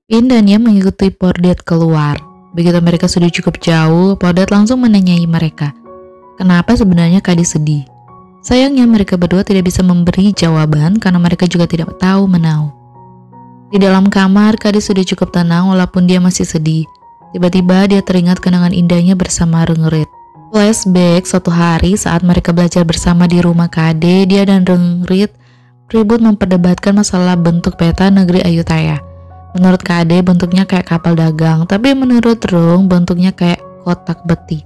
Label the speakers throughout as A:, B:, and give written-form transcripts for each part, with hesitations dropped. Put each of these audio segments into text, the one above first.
A: Pin dan Yam mengikuti Pordet keluar. Begitu mereka sudah cukup jauh, Pordet langsung menanyai mereka, kenapa sebenarnya Kade sedih? Sayangnya mereka berdua tidak bisa memberi jawaban karena mereka juga tidak tahu menau. Di dalam kamar, Kade sudah cukup tenang walaupun dia masih sedih. Tiba-tiba dia teringat kenangan indahnya bersama Rengrit. Flashback suatu hari saat mereka belajar bersama di rumah Kade, dia dan Rengrit ribut memperdebatkan masalah bentuk peta negeri Ayutthaya. Menurut Kade bentuknya kayak kapal dagang, tapi menurut Rung bentuknya kayak kotak beti.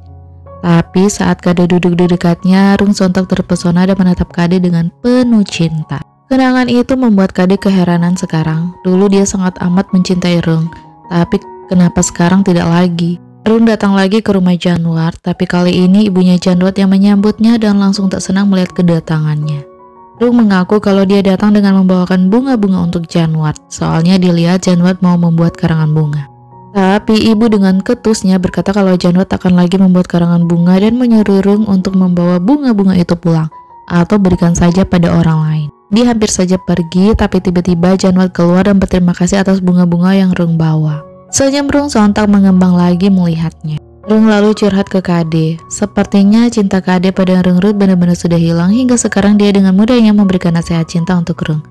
A: Tapi saat Kade duduk di dekatnya, Rung sontak terpesona dan menatap Kade dengan penuh cinta. Kenangan itu membuat Kade keheranan sekarang. Dulu dia sangat amat mencintai Rung, tapi kenapa sekarang tidak lagi? Rung datang lagi ke rumah Janwat, tapi kali ini ibunya Janwat yang menyambutnya dan langsung tak senang melihat kedatangannya. Rung mengaku kalau dia datang dengan membawakan bunga-bunga untuk Janwat, soalnya dilihat Janwat mau membuat karangan bunga. Tapi ibu dengan ketusnya berkata kalau Janwat akan lagi membuat karangan bunga dan menyuruh Rung untuk membawa bunga-bunga itu pulang, atau berikan saja pada orang lain. Dia hampir saja pergi, tapi tiba-tiba Janwat keluar dan berterima kasih atas bunga-bunga yang Rung bawa. Senyum Rung sontak mengembang lagi melihatnya. Rung lalu curhat ke Kade. Sepertinya cinta Kade pada Rengrit benar-benar sudah hilang hingga sekarang dia dengan mudahnya memberikan nasihat cinta untuk Rung.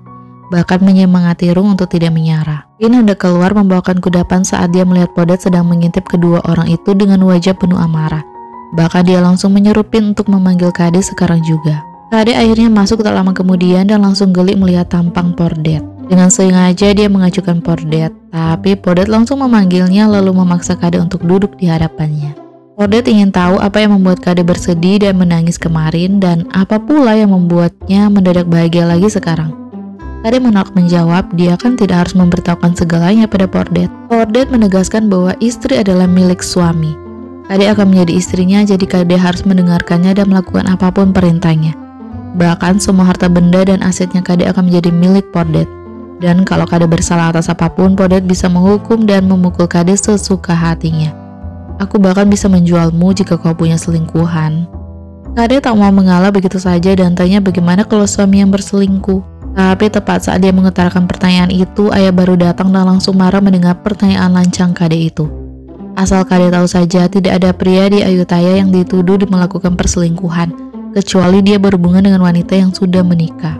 A: Bahkan menyemangati Rung untuk tidak menyerah. Pin hendak keluar membawakan kudapan saat dia melihat Pordet sedang mengintip kedua orang itu dengan wajah penuh amarah. Bahkan dia langsung menyuruh Pin untuk memanggil Kade sekarang juga. Kade akhirnya masuk tak lama kemudian dan langsung geli melihat tampang Pordet. Dengan sengaja dia mengajukan Pordet, tapi Pordet langsung memanggilnya lalu memaksa Kade untuk duduk di hadapannya. Pordet ingin tahu apa yang membuat Kade bersedih dan menangis kemarin dan apa pula yang membuatnya mendadak bahagia lagi sekarang. Kade menolak menjawab, dia kan tidak harus memberitahukan segalanya pada Pordet. Pordet menegaskan bahwa istri adalah milik suami. Kade akan menjadi istrinya, jadi Kade harus mendengarkannya dan melakukan apapun perintahnya. Bahkan semua harta benda dan asetnya Kade akan menjadi milik Pordet. Dan kalau Kade bersalah atas apapun, Pordet bisa menghukum dan memukul Kade sesuka hatinya. Aku bahkan bisa menjualmu jika kau punya selingkuhan. Kade tak mau mengalah begitu saja dan tanya bagaimana kalau suami yang berselingkuh. Tapi tepat saat dia mengutarakan pertanyaan itu, ayah baru datang dan langsung marah mendengar pertanyaan lancang Kade itu. Asal Kade tahu saja, tidak ada pria di Ayutthaya yang dituduh melakukan perselingkuhan, kecuali dia berhubungan dengan wanita yang sudah menikah.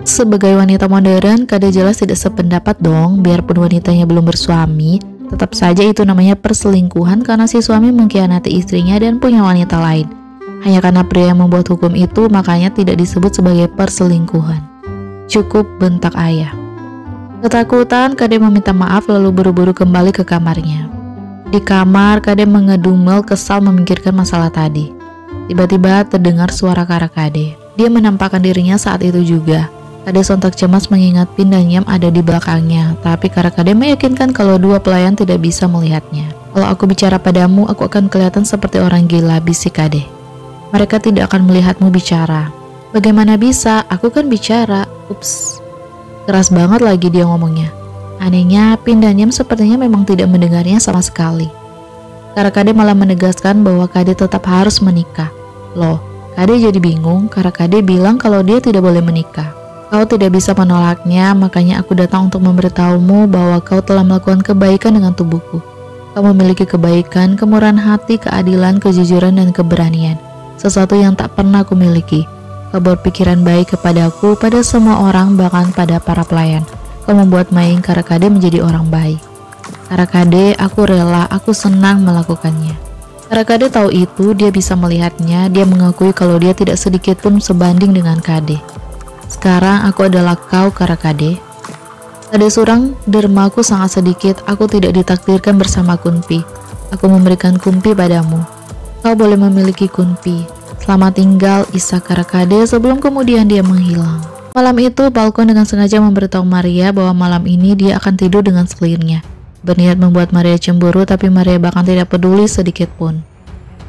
A: Sebagai wanita modern, Kade jelas tidak sependapat dong, biarpun wanitanya belum bersuami, tetap saja itu namanya perselingkuhan karena si suami mengkhianati istrinya dan punya wanita lain. Hanya karena pria yang membuat hukum itu, makanya tidak disebut sebagai perselingkuhan. Cukup, bentak ayah. Ketakutan, Kade meminta maaf lalu buru-buru kembali ke kamarnya. Di kamar, Kade mengedumel kesal memikirkan masalah tadi. Tiba-tiba terdengar suara Kara Kade. Dia menampakkan dirinya saat itu juga. Kade sontak cemas mengingat Pin dan Yam ada di belakangnya, tapi Kara Kade meyakinkan kalau dua pelayan tidak bisa melihatnya. Kalau aku bicara padamu, aku akan kelihatan seperti orang gila, bisik Kade. Mereka tidak akan melihatmu bicara. Bagaimana bisa? Aku kan bicara. Ups. Keras banget lagi dia ngomongnya. Anehnya, Pin dan Yam sepertinya memang tidak mendengarnya sama sekali. Kara Kade malah menegaskan bahwa Kade tetap harus menikah. Loh, Kade jadi bingung karena Kade bilang kalau dia tidak boleh menikah. Kau tidak bisa menolaknya, makanya aku datang untuk memberitahumu bahwa kau telah melakukan kebaikan dengan tubuhku. Kau memiliki kebaikan, kemurahan hati, keadilan, kejujuran, dan keberanian. Sesuatu yang tak pernah aku miliki. Kau berpikiran baik kepadaku, pada semua orang, bahkan pada para pelayan. Kau membuat Maing Kara Kade menjadi orang baik. Kara Kade, aku rela, aku senang melakukannya. Kara Kade tahu itu, dia bisa melihatnya, dia mengakui kalau dia tidak sedikit pun sebanding dengan Kade. Sekarang aku adalah kau, Kara Kade. Kade surang, dermaku sangat sedikit, aku tidak ditakdirkan bersama Kunpi. Aku memberikan Kunpi padamu. Kau boleh memiliki Kunpi. Selamat tinggal, Isa Kara Kade, sebelum kemudian dia menghilang. Malam itu, Falcon dengan sengaja memberitahu Maria bahwa malam ini dia akan tidur dengan selirnya. Berniat membuat Maria cemburu, tapi Maria bahkan tidak peduli sedikit pun.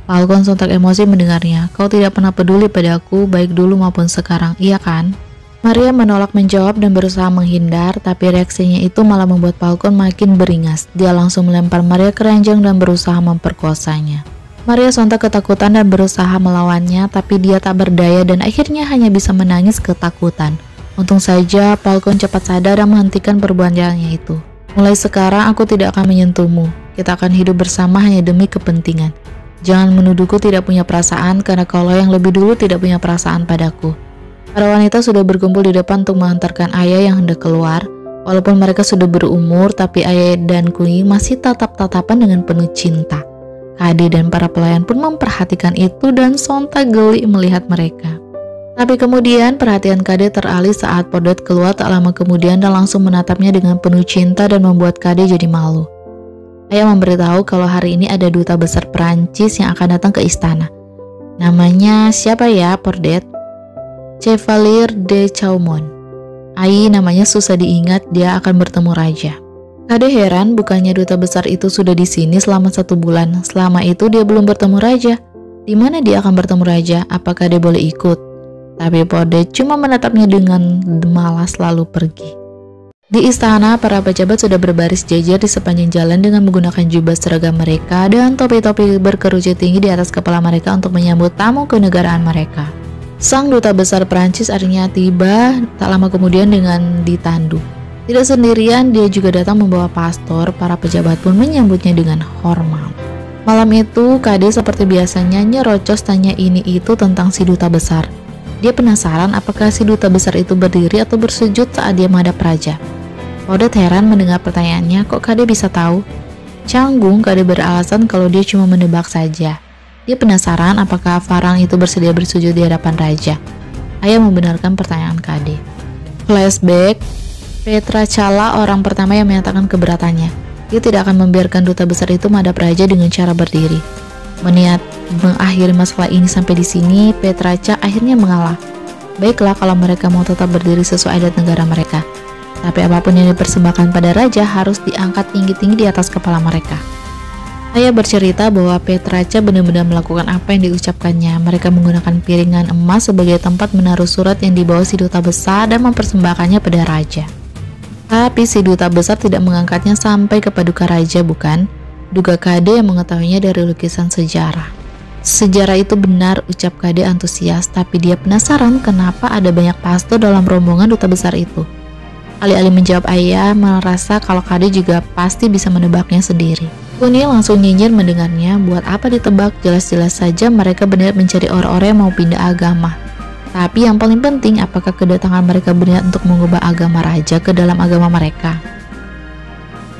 A: Falcon sontak emosi mendengarnya. Kau tidak pernah peduli padaku, baik dulu maupun sekarang, iya kan? Maria menolak menjawab dan berusaha menghindar, tapi reaksinya itu malah membuat Falcon makin beringas. Dia langsung melempar Maria ke ranjang dan berusaha memperkosanya. Maria sontak ketakutan dan berusaha melawannya, tapi dia tak berdaya dan akhirnya hanya bisa menangis ketakutan. Untung saja Falcon cepat sadar dan menghentikan perbuatannya itu. Mulai sekarang aku tidak akan menyentuhmu. Kita akan hidup bersama hanya demi kepentingan. Jangan menuduhku tidak punya perasaan karena kaulah yang lebih dulu tidak punya perasaan padaku. Para wanita sudah berkumpul di depan untuk mengantarkan ayah yang hendak keluar. Walaupun mereka sudah berumur, tapi ayah dan Kuing masih tatap-tatapan dengan penuh cinta. Kade dan para pelayan pun memperhatikan itu dan sontak geli melihat mereka. Tapi kemudian perhatian Kade teralih saat Pordet keluar tak lama kemudian dan langsung menatapnya dengan penuh cinta dan membuat Kade jadi malu. Ayah memberitahu kalau hari ini ada duta besar Perancis yang akan datang ke istana. Namanya siapa ya, Pordet? Chevalier de Chaumont. Namanya susah diingat, dia akan bertemu raja. Kade heran, bukannya duta besar itu sudah di sini selama 1 bulan. Selama itu dia belum bertemu raja. Di mana dia akan bertemu raja? Apakah dia boleh ikut? Tapi Pordet cuma menatapnya dengan malas lalu pergi. Di istana, para pejabat sudah berbaris jajar di sepanjang jalan dengan menggunakan jubah seragam mereka dan topi-topi berkerucut tinggi di atas kepala mereka untuk menyambut tamu kenegaraan mereka. Sang duta besar Prancis akhirnya tiba tak lama kemudian dengan ditandu. Tidak sendirian, dia juga datang membawa pastor. Para pejabat pun menyambutnya dengan hormat. Malam itu, Kade seperti biasanya nyerocos tanya ini itu tentang si duta besar. Dia penasaran apakah si duta besar itu berdiri atau bersujud saat dia menghadap raja. Pordet heran mendengar pertanyaannya, kok Kade bisa tahu? Canggung, Kade beralasan kalau dia cuma menebak saja. Dia penasaran apakah Farang itu bersedia bersujud di hadapan raja. Ayah membenarkan pertanyaan Kade. Flashback, Petra Chala orang pertama yang menyatakan keberatannya. Dia tidak akan membiarkan duta besar itu menghadap raja dengan cara berdiri. Meniat mengakhiri masalah ini sampai di sini, Petra Chala akhirnya mengalah. Baiklah kalau mereka mau tetap berdiri sesuai adat negara mereka. Tapi apapun yang dipersembahkan pada raja harus diangkat tinggi-tinggi di atas kepala mereka. Ayah bercerita bahwa Petra Chala benar-benar melakukan apa yang diucapkannya. Mereka menggunakan piringan emas sebagai tempat menaruh surat yang dibawa si duta besar dan mempersembahkannya pada raja. Tapi si duta besar tidak mengangkatnya sampai ke paduka raja, bukan? Duga Kade yang mengetahuinya dari lukisan sejarah. Sejarah itu benar, ucap Kade antusias, tapi dia penasaran kenapa ada banyak pastor dalam rombongan duta besar itu. Alih-alih menjawab ayah, merasa kalau Kade juga pasti bisa menebaknya sendiri. Kuni langsung nyinyir mendengarnya, buat apa ditebak, jelas-jelas saja mereka benar mencari orang-orang yang mau pindah agama. Tapi yang paling penting, apakah kedatangan mereka benar untuk mengubah agama raja ke dalam agama mereka?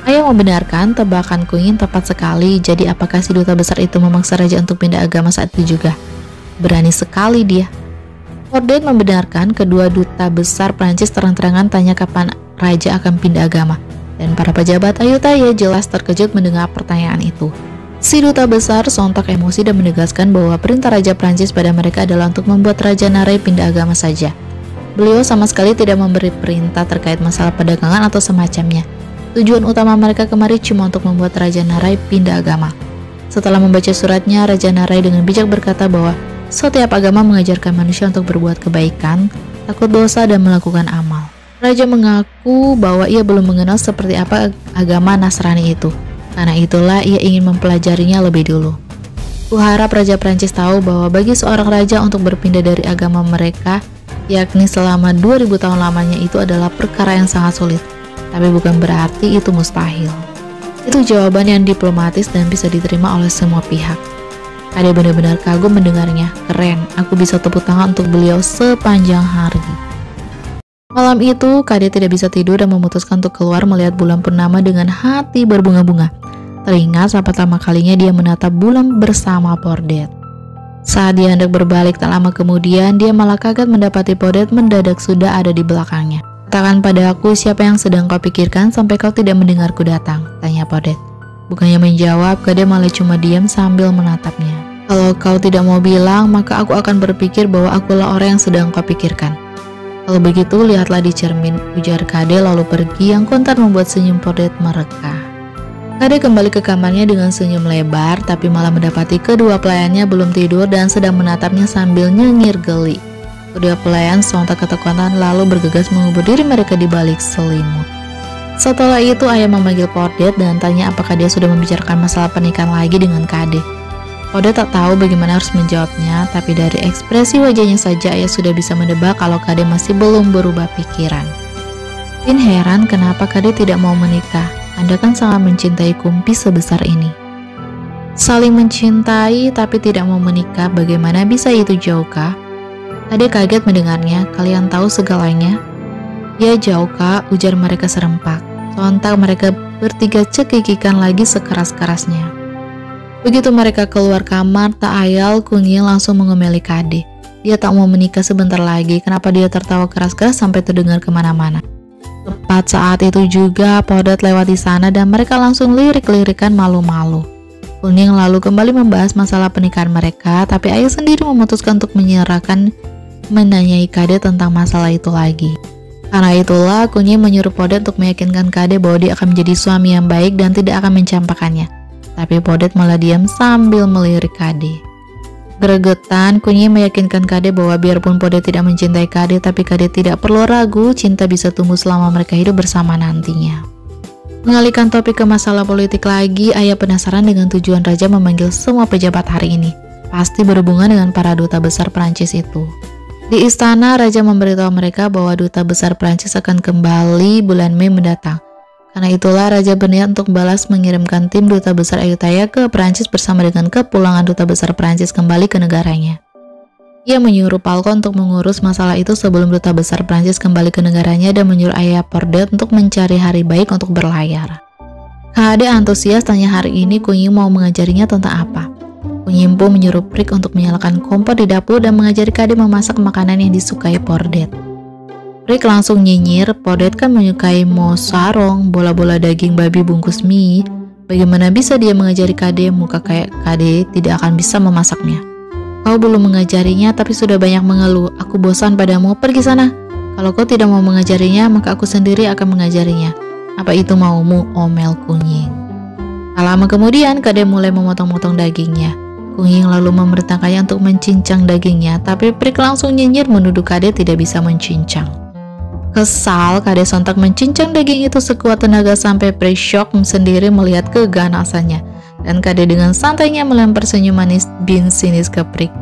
A: Ayah membenarkan tebakan Kuing tepat sekali, jadi apakah si duta besar itu memaksa raja untuk pindah agama saat itu juga? Berani sekali dia. Pordet membenarkan kedua duta besar Prancis terang-terangan tanya kapan raja akan pindah agama. Dan para pejabat Ayutthaya jelas terkejut mendengar pertanyaan itu. Si duta besar sontak emosi dan menegaskan bahwa perintah Raja Prancis pada mereka adalah untuk membuat Raja Narai pindah agama saja. Beliau sama sekali tidak memberi perintah terkait masalah perdagangan atau semacamnya. Tujuan utama mereka kemari cuma untuk membuat Raja Narai pindah agama. Setelah membaca suratnya, Raja Narai dengan bijak berkata bahwa setiap agama mengajarkan manusia untuk berbuat kebaikan, takut dosa, dan melakukan amal. Raja mengaku bahwa ia belum mengenal seperti apa agama Nasrani itu. Karena itulah ia ingin mempelajarinya lebih dulu. Kuharap Raja Prancis tahu bahwa bagi seorang raja untuk berpindah dari agama mereka, yakni selama 2000 tahun lamanya, itu adalah perkara yang sangat sulit. Tapi bukan berarti itu mustahil. Itu jawaban yang diplomatis dan bisa diterima oleh semua pihak. Kade benar-benar kagum mendengarnya. Keren, aku bisa tepuk tangan untuk beliau sepanjang hari. Malam itu, Kade tidak bisa tidur dan memutuskan untuk keluar melihat bulan purnama dengan hati berbunga-bunga. Teringat saat pertama kalinya dia menatap bulan bersama Pordet. Saat dia hendak berbalik tak lama kemudian, dia malah kaget mendapati Pordet mendadak sudah ada di belakangnya. Katakan padaku siapa yang sedang kau pikirkan sampai kau tidak mendengarku datang, tanya Pordet. Bukannya menjawab, Kade malah cuma diam sambil menatapnya. Kalau kau tidak mau bilang, maka aku akan berpikir bahwa akulah orang yang sedang kau pikirkan. Kalau begitu, lihatlah di cermin, ujar Kade lalu pergi yang kontan membuat senyum Pordet mereka. Kade kembali ke kamarnya dengan senyum lebar, tapi malah mendapati kedua pelayannya belum tidur dan sedang menatapnya sambil nyengir geli. Kedua pelayan sontak ketakutan lalu bergegas mengubur diri mereka di balik selimut. Setelah itu ayah memanggil Pordet dan tanya apakah dia sudah membicarakan masalah pernikahan lagi dengan Kade. Pordet tak tahu bagaimana harus menjawabnya, tapi dari ekspresi wajahnya saja ayah sudah bisa menebak kalau Kade masih belum berubah pikiran. Pin heran kenapa Kade tidak mau menikah. Anda kan sangat mencintai Kumpi sebesar ini. Saling mencintai tapi tidak mau menikah, bagaimana bisa itu jauh kah? Kade kaget mendengarnya. Kalian tahu segalanya? Ya jauh kak, ujar mereka serempak. Sontak mereka bertiga cekikikan lagi sekeras-kerasnya. Begitu mereka keluar kamar, tak ayal Kunyil langsung mengomeli Kade. Dia tak mau menikah sebentar lagi. Kenapa dia tertawa keras-keras sampai terdengar kemana-mana? Tepat saat itu juga Podot lewat di sana dan mereka langsung lirik-lirikan malu-malu. Kunyil lalu kembali membahas masalah pernikahan mereka, tapi ayah sendiri memutuskan untuk menanyai Kade tentang masalah itu lagi. Karena itulah Kunyil menyuruh Podot untuk meyakinkan Kade bahwa dia akan menjadi suami yang baik dan tidak akan mencampakkannya. Tapi Podot malah diam sambil melirik Kade. Gregetan, Kunyil meyakinkan Kade bahwa biarpun Podot tidak mencintai Kade, tapi Kade tidak perlu ragu, cinta bisa tumbuh selama mereka hidup bersama nantinya. Mengalihkan topik ke masalah politik lagi, ayah penasaran dengan tujuan raja memanggil semua pejabat hari ini. Pasti berhubungan dengan para duta besar Prancis itu. Di istana, raja memberitahu mereka bahwa duta besar Prancis akan kembali bulan Mei mendatang. Karena itulah raja berniat untuk balas mengirimkan tim duta besar Ayutthaya ke Prancis bersama dengan kepulangan duta besar Prancis kembali ke negaranya. Ia menyuruh Falcon untuk mengurus masalah itu sebelum duta besar Prancis kembali ke negaranya dan menyuruh ayah Podot untuk mencari hari baik untuk berlayar. Kade antusias tanya hari ini Kunyil mau mengajarinya tentang apa. Kunyil pun menyuruh Prik untuk menyalakan kompor di dapur dan mengajari Kade memasak makanan yang disukai Podot. Prik langsung nyinyir, Podot kan menyukai mo sarong, bola-bola daging babi bungkus mie. Bagaimana bisa dia mengajari Kade? Muka kayak Kade tidak akan bisa memasaknya. Kau belum mengajarinya tapi sudah banyak mengeluh. Aku bosan padamu, pergi sana. Kalau kau tidak mau mengajarinya, maka aku sendiri akan mengajarinya. Apa itu maumu? Omel Kunyil. Tak lama kemudian Kade mulai memotong-motong dagingnya. Kunyil lalu memerintahkannya untuk mencincang dagingnya, tapi Prik langsung nyinyir menuduh Kade tidak bisa mencincang. Kesal, Kade sontak mencincang daging itu sekuat tenaga sampai Prik shock sendiri melihat keganasannya. Dan Kade dengan santainya melempar senyum manis bin sinis ke Prik.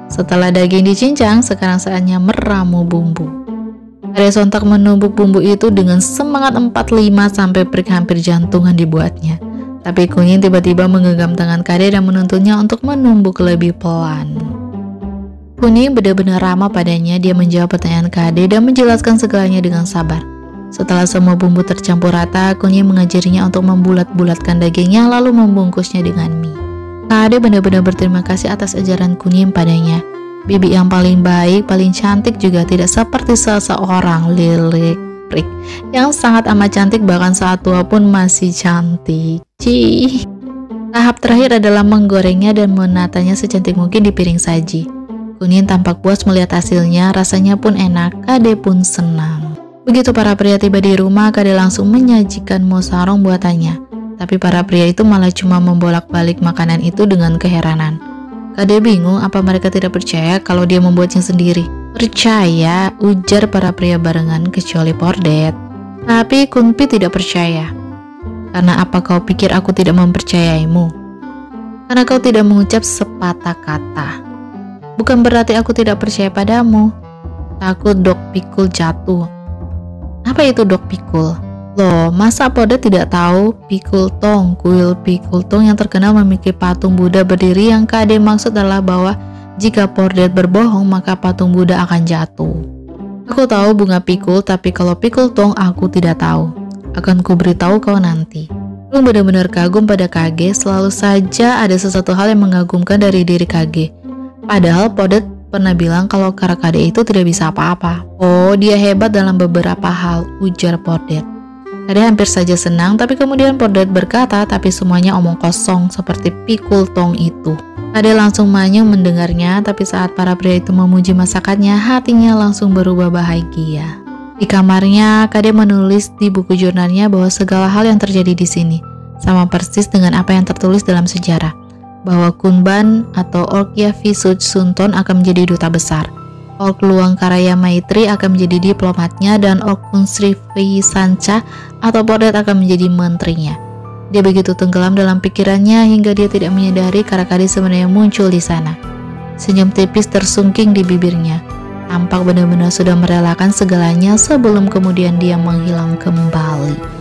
A: Setelah daging dicincang, sekarang saatnya meramu bumbu. Kade sontak menumbuk bumbu itu dengan semangat 45 sampai Prik hampir jantungan dibuatnya. Tapi Kunyil tiba-tiba menggenggam tangan Kade dan menuntunnya untuk menumbuk lebih pelan. Kunyil benar-benar ramah padanya. Dia menjawab pertanyaan Kade dan menjelaskan segalanya dengan sabar. Setelah semua bumbu tercampur rata, Kunyil mengajarinya untuk membulat-bulatkan dagingnya lalu membungkusnya dengan mie. Kade benar-benar berterima kasih atas ajaran Kunyil padanya. Bibi yang paling baik, paling cantik juga tidak seperti seseorang, lirik Prik, yang sangat amat cantik bahkan saat tua pun masih cantik. Cih. Tahap terakhir adalah menggorengnya dan menatanya secantik mungkin di piring saji. Kunyil tampak puas melihat hasilnya, rasanya pun enak, Kade pun senang. Begitu para pria tiba di rumah, Kade langsung menyajikan mo sarong buatannya. Tapi para pria itu malah cuma membolak-balik makanan itu dengan keheranan. Kade bingung apa mereka tidak percaya kalau dia membuatnya sendiri. Percaya, ujar para pria barengan kecuali Podot. Tapi Kumpi tidak percaya. Karena apa kau pikir aku tidak mempercayaimu? Karena kau tidak mengucap sepatah kata. Bukan berarti aku tidak percaya padamu. Takut dok pikul jatuh. Apa itu dok pikul? Loh, masa Podot tidak tahu pikul tong, kuil pikul tong yang terkenal memiliki patung Buddha berdiri yang Kade maksud adalah bahwa jika Podot berbohong maka patung Buddha akan jatuh. Aku tahu bunga pikul, tapi kalau pikul tong aku tidak tahu. Akan kuberitahu kau nanti. Lu benar-benar kagum pada Kage, selalu saja ada sesuatu hal yang mengagumkan dari diri Kage. Padahal Podot pernah bilang kalau Kade itu tidak bisa apa-apa. Oh, dia hebat dalam beberapa hal, ujar Podot. Kade hampir saja senang, tapi kemudian Podot berkata, tapi semuanya omong kosong seperti pikul tong itu. Kade langsung manyung mendengarnya, tapi saat para pria itu memuji masakannya, hatinya langsung berubah bahagia. Di kamarnya, Kade menulis di buku jurnalnya bahwa segala hal yang terjadi di sini sama persis dengan apa yang tertulis dalam sejarah, bahwa Kunban atau Orkya Visuj Sunton akan menjadi duta besar, Ork Luang Karaya Maitri akan menjadi diplomatnya, dan Ork Kunsri Sanca atau Podot akan menjadi menterinya. Dia begitu tenggelam dalam pikirannya hingga dia tidak menyadari Kade sebenarnya muncul di sana. Senyum tipis tersungking di bibirnya. Tampak benar-benar sudah merelakan segalanya sebelum kemudian dia menghilang kembali.